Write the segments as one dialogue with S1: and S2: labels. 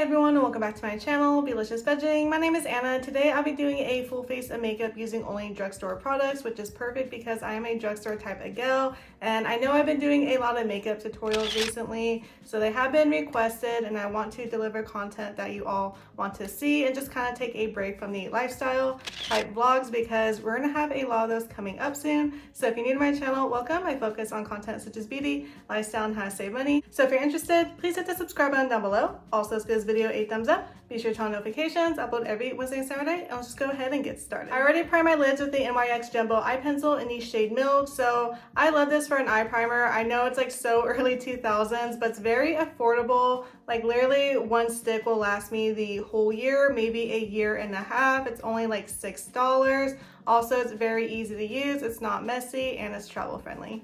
S1: everyone, and welcome back to my channel, Delicious Vegging. My name is Anna. Today I'll be doing a full face of makeup using only drugstore products, which is perfect because I am a drugstore type of gal, and I know I've been doing a lot of makeup tutorials recently, so they have been requested, and I want to deliver content that you all want to see and just kind of take a break from the lifestyle type vlogs because we're going to have a lot of those coming up soon. So if you're new to my channel, welcome. I focus on content such as beauty, lifestyle, and how to save money. So if you're interested, please hit the subscribe button down below. Also, let's give this video a thumbs up. Be sure to turn on notifications. I upload every Wednesday and Saturday, and let's just go ahead and get started. I already primed my lids with the NYX Jumbo Eye Pencil in the shade Milk, so I love this for an eye primer. I know it's like so early 2000s, but it's very affordable. Like literally one stick will last me the whole year, maybe a year and a half. It's only like $6. Also, it's very easy to use. It's not messy and it's travel friendly.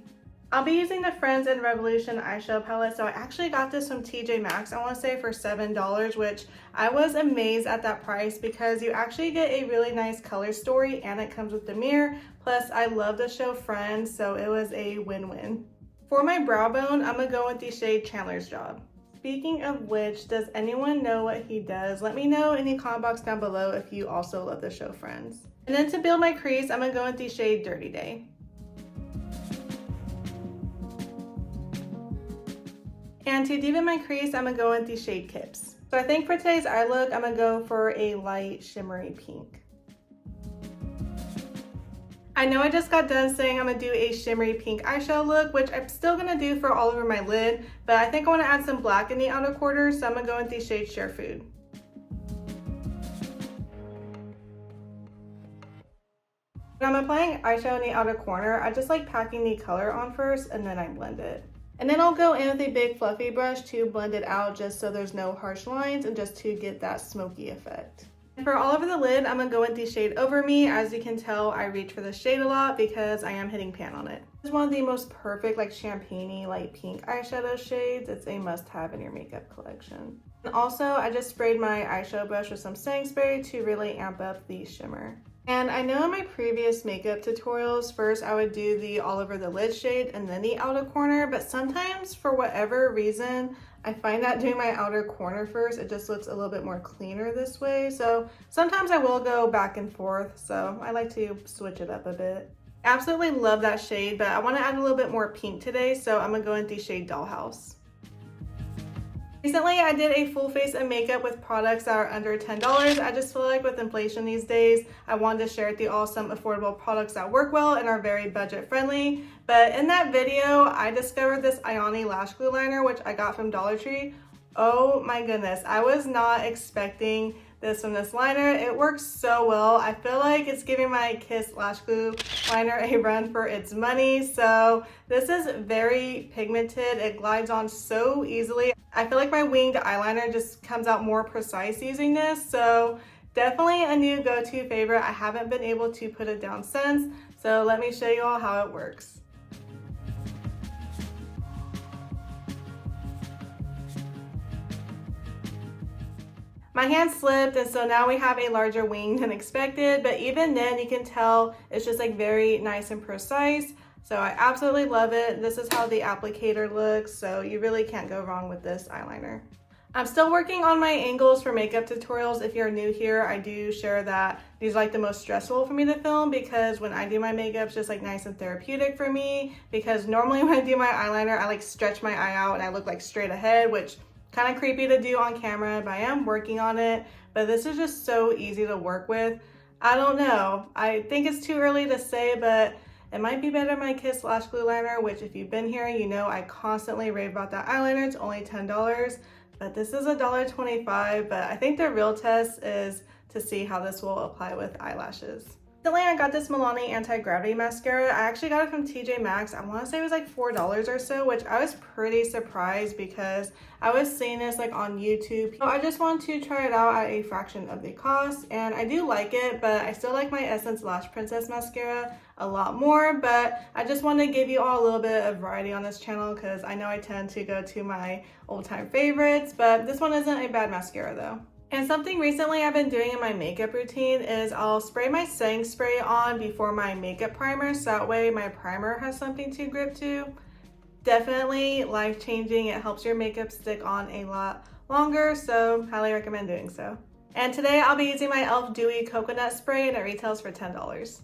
S1: I'll be using the Friends and Revolution eyeshadow palette. So I actually got this from TJ Maxx, I want to say for $7, which I was amazed at that price because you actually get a really nice color story and it comes with the mirror. Plus, I love the show Friends, so it was a win-win. For my brow bone, I'm going to go with the shade Chandler's Job. Speaking of which, does anyone know what he does? Let me know in the comment box down below if you also love the show Friends. And then to build my crease, I'm going to go with the shade Dirty Day. And to deepen my crease, I'm going to go with the shade Kips. So I think for today's eye look, I'm going to go for a light shimmery pink. I know I just got done saying I'm going to do a shimmery pink eyeshadow look, which I'm still going to do for all over my lid, but I think I want to add some black in the outer corner, so I'm going to go with the shade Share Food. When I'm applying eyeshadow in the outer corner, I just like packing the color on first and then I blend it. And then I'll go in with a big fluffy brush to blend it out just so there's no harsh lines and just to get that smoky effect. And for all over the lid, I'm going to go with the shade Over Me. As you can tell, I reach for the shade a lot because I am hitting pan on it. This is one of the most perfect like champagne-y light pink eyeshadow shades. It's a must-have in your makeup collection. And also, I just sprayed my eyeshadow brush with some setting spray to really amp up the shimmer. And I know in my previous makeup tutorials, first I would do the all over the lid shade and then the outer corner, but sometimes for whatever reason, I find that doing my outer corner first, it just looks a little bit more cleaner this way. So sometimes I will go back and forth, so I like to switch it up a bit. Absolutely love that shade, but I want to add a little bit more pink today, so I'm going to go into the shade Dollhouse. Recently, I did a full face of makeup with products that are under $10. I just feel like with inflation these days, I wanted to share with you all some affordable products that work well and are very budget friendly. But in that video, I discovered this Ioni lash glue liner, which I got from Dollar Tree. Oh my goodness, I was not expecting this from this liner. It works so well. I feel like it's giving my Kiss lash glue liner a run for its money. So this is very pigmented. It glides on so easily. I feel like my winged eyeliner just comes out more precise using this. So definitely a new go-to favorite. I haven't been able to put it down since. So let me show you all how it works. My hand slipped, and so now we have a larger wing than expected, but even then you can tell it's just like very nice and precise. So I absolutely love it. This is how the applicator looks, so you really can't go wrong with this eyeliner. I'm still working on my angles for makeup tutorials. If you're new here, I do share that these are like the most stressful for me to film because when I do my makeup, it's just like nice and therapeutic for me, because normally when I do my eyeliner, I like stretch my eye out and I look like straight ahead, which kind of creepy to do on camera, but I am working on it. But this is just so easy to work with. I don't know. I think it's too early to say, but it might be better my Kiss lash glue liner, which if you've been here, you know I constantly rave about that eyeliner. It's only $10, but this is $1.25. But I think the real test is to see how this will apply with eyelashes. Recently, I got this Milani Anti-Gravity Mascara. I actually got it from TJ Maxx. I want to say it was like $4 or so, which I was pretty surprised because I was seeing this like on YouTube. So I just wanted to try it out at a fraction of the cost, and I do like it, but I still like my Essence Lash Princess Mascara a lot more. But I just want to give you all a little bit of variety on this channel because I know I tend to go to my old-time favorites, but this one isn't a bad mascara though. And something recently I've been doing in my makeup routine is I'll spray my setting spray on before my makeup primer, so that way my primer has something to grip to. Definitely life-changing. It helps your makeup stick on a lot longer, so highly recommend doing so. And today I'll be using my e.l.f. Dewy Coconut Spray and it retails for $10.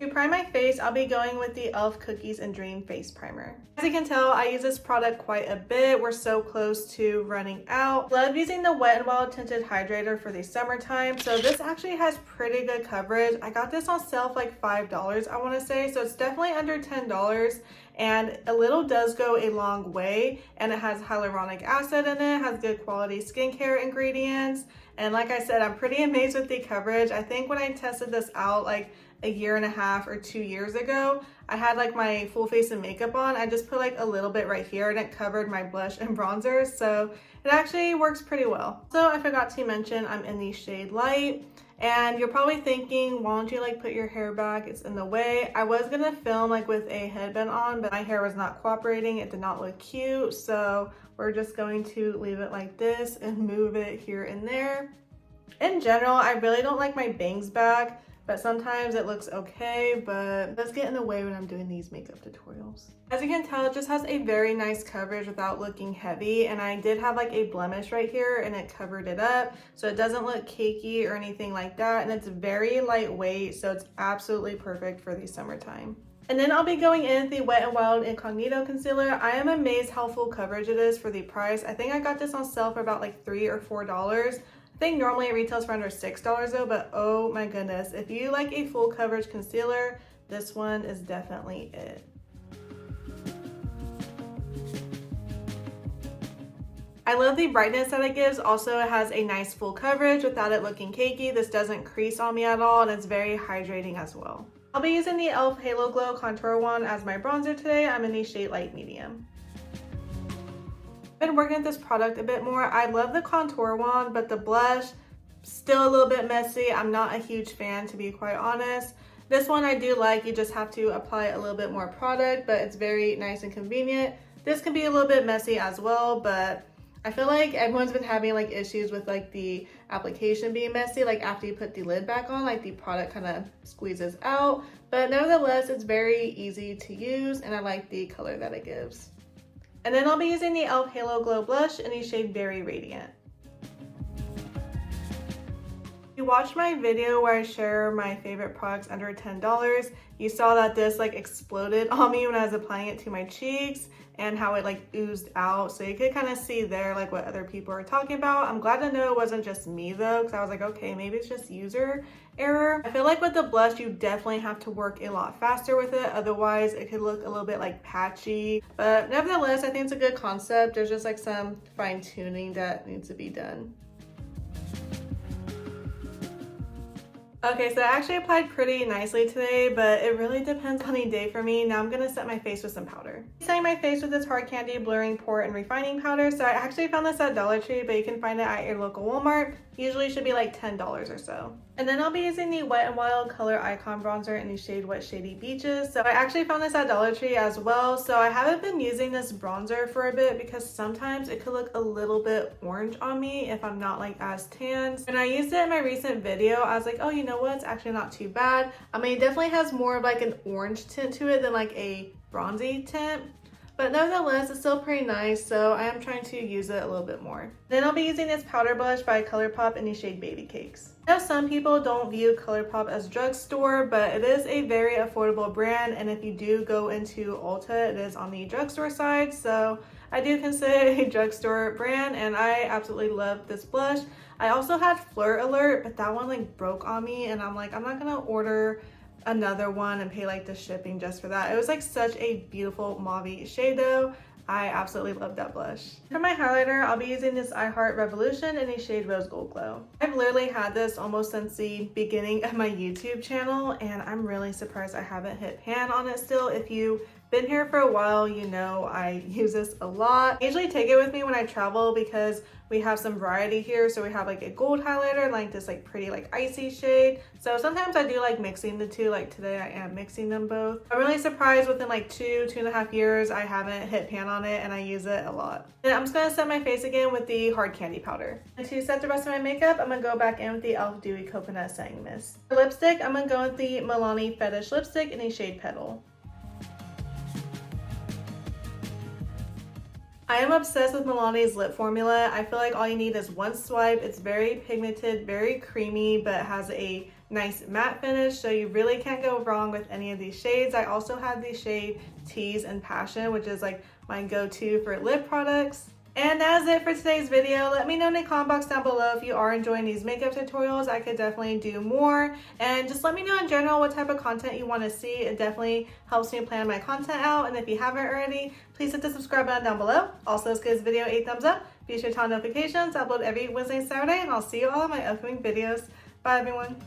S1: To prime my face, I'll be going with the e.l.f. Cookies and Dream Face Primer. As you can tell, I use this product quite a bit. We're so close to running out. Love using the Wet n Wild Tinted Hydrator for the summertime. So this actually has pretty good coverage. I got this on sale for like $5, I want to say. So it's definitely under $10. And a little does go a long way. And it has hyaluronic acid in it, has good quality skincare ingredients. And like I said, I'm pretty amazed with the coverage. I think when I tested this out like a year and a half or 2 years ago, I had like my full face of makeup on. I just put like a little bit right here and it covered my blush and bronzer, so it actually works pretty well. So I forgot to mention I'm in the shade Light, and you're probably thinking, why don't you like put your hair back? It's in the way. I was gonna film like with a headband on, but my hair was not cooperating. It did not look cute, so we're just going to leave it like this and move it here and there. In general, I really don't like my bangs back, but sometimes it looks okay, but it does get in the way when I'm doing these makeup tutorials. As you can tell, it just has a very nice coverage without looking heavy, and I did have like a blemish right here and it covered it up, so it doesn't look cakey or anything like that, and it's very lightweight, so it's absolutely perfect for the summertime. And then I'll be going in with the Wet n Wild Incognito Concealer. I am amazed how full coverage it is for the price. I think I got this on sale for about like $3 or $4. I think normally it retails for under $6 though, but oh my goodness, if you like a full coverage concealer, this one is definitely it. I love the brightness that it gives. Also, it has a nice full coverage without it looking cakey. This doesn't crease on me at all, and it's very hydrating as well. I'll be using the e.l.f. Halo Glow Contour Wand as my bronzer today. I'm in the shade Light Medium. Been working with this product a bit more. I love the contour wand, but the blush still a little bit messy. I'm not a huge fan, to be quite honest. This one I do like. You just have to apply a little bit more product, but it's very nice and convenient. This can be a little bit messy as well, but I feel like everyone's been having like issues with like the application being messy, like after you put the lid back on, like the product kind of squeezes out, but nevertheless it's very easy to use and I like the color that it gives. And then I'll be using the e.l.f. Halo Glow Blush in the shade Very Radiant. If you watched my video where I share my favorite products under $10, you saw that this like exploded on me when I was applying it to my cheeks and how it like oozed out. So you could kind of see there like what other people are talking about. I'm glad to know it wasn't just me though, because I was like, okay, maybe it's just user error. I feel like with the blush, you definitely have to work a lot faster with it. Otherwise, it could look a little bit like patchy. But nevertheless, I think it's a good concept. There's just like some fine tuning that needs to be done. Okay, so I actually applied pretty nicely today, but it really depends on the day for me. Now I'm gonna set my face with some powder. Setting my face with this Hard Candy Blurring Pore and Refining Powder. So I actually found this at Dollar Tree, but you can find it at your local Walmart. Usually should be like $10 or so. And then I'll be using the Wet n Wild Color Icon Bronzer in the shade Wet Shady Beaches. So I actually found this at Dollar Tree as well. So I haven't been using this bronzer for a bit because sometimes it could look a little bit orange on me if I'm not like as tan. When I used it in my recent video, I was like, oh, you know what? It's actually not too bad. I mean, it definitely has more of like an orange tint to it than like a bronzy tint. But nevertheless, it's still pretty nice, so I am trying to use it a little bit more. Then I'll be using this powder blush by ColourPop in the shade Baby Cakes. I know some people don't view ColourPop as drugstore, but it is a very affordable brand, and if you do go into Ulta, it is on the drugstore side, so I do consider it a drugstore brand, and I absolutely love this blush. I also had Flirt Alert, but that one like broke on me, and I'm like, I'm not gonna order another one and pay like the shipping just for that. It was like such a beautiful mauve shade though. I absolutely love that blush. For my highlighter, I'll be using this I Heart Revolution in the shade Rose Gold Glow. I've literally had this almost since the beginning of my YouTube channel, and I'm really surprised I haven't hit pan on it still. If you've been here for a while, you know I use this a lot. I usually take it with me when I travel because we have some variety here. So we have like a gold highlighter and like this like pretty like icy shade. So sometimes I do like mixing the two. Like today I am mixing them both. I'm really surprised within like 2.5 years I haven't hit pan on it, and I use it a lot. And I'm just gonna set my face again with the Hard Candy powder. And to set the rest of my makeup, I'm gonna go back in with the e.l.f. Dewy Coconut Setting Mist. For lipstick, I'm gonna go with the Milani Fetish lipstick in the shade Petal. I am obsessed with Milani's lip formula. I feel like all you need is one swipe. It's very pigmented, very creamy, but has a nice matte finish, so you really can't go wrong with any of these shades. I also have the shade Tease and Passion, which is like my go-to for lip products. And that is it for today's video. Let me know in the comment box down below if you are enjoying these makeup tutorials. I could definitely do more. And just let me know in general what type of content you want to see. It definitely helps me plan my content out. And if you haven't already, please hit the subscribe button down below. Also, let's give this video a thumbs up. Be sure to turn on notifications. I upload every Wednesday and Saturday. And I'll see you all in my upcoming videos. Bye, everyone.